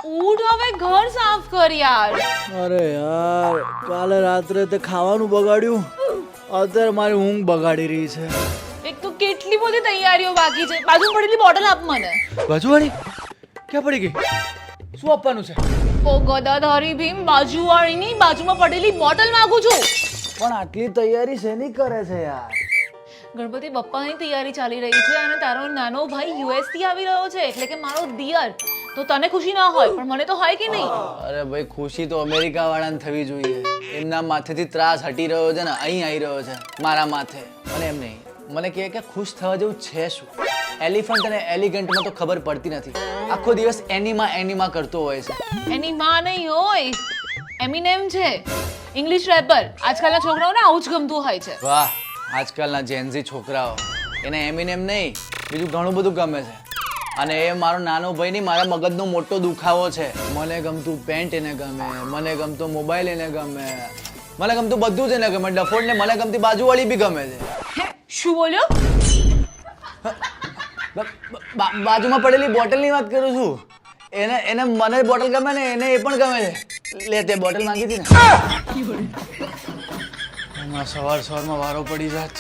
ઉઠ હવે ઘર સાફ કર યાર. અરે યાર કાલે રાત્રે તે ખાવાનું બગાડ્યું, અત્યારે મારી ઊંઘ બગાડી રહી છે. એક તો કેટલી બધી તૈયારીઓ બાકી છે. બાજુ પડેલી બોટલ આપ મને. બાજુવાળી ક્યાં પડી ગઈ? શું આપવાનું છે? ઓ ગદાધારી ભીમ, બાજુવાળીની બાજુમાં પડેલી બોટલ માંગુ છું. પણ આટલી તૈયારી શેની કરે છે યાર? ગણપતિ બપ્પાની તૈયારી ચાલી રહી છે અને તારો નાનો ભાઈ યુએસ થી આવી રહ્યો છે, એટલે કે મારો દિયર. તો તને ખુશી ના હોય પણ મને તો હોય કે નહીં? અરે ભાઈ ખુશી તો અમેરિકા વાળાને થવી જોઈએ. એમના માથેથી ત્રાસ હટી રહ્યો છે ને અહીં આવી રહ્યો છે મારા માથે. અને એમ નહીં, મને કહે કે ખુશ થવા જેવું છે શું? એલિફન્ટ અને એલિગન્ટમાં તો ખબર પડતી નથી. આખો દિવસ એનીમાં કરતો હોય છે. એની માં નહીં હોય, એમિનેમ છે, ઇંગ્લિશ રેપર. આજકાલના છોકરાઓને આવું જ ગમતું હોય છે. વાહ, આજકાલના જેન્ઝી છોકરાઓ એને એમિનેમ નહીં બીજું ઘણું બધું ગમે છે. અને એ મારો નાનો ભાઈ નહીં, મારા મગજનો મોટો દુખાવો છે. મને ગમતું પેન્ટ એને ગમે, મને ગમતો મોબાઈલ એને ગમે, મને ગમતું બધું જ એને ગમે. ડફોડ ને મને ગમતી બાજુવાળી બી ગમે છે. હે, શું બોલ્યો? બાજુમાં પડેલી બોટલની વાત કરું છું. એને મને બોટલ ગમે ને એને એ પણ ગમે છે. લે તે બોટલ માંગી હતી ને. એમાં સવારમાં વારો પડી જાત.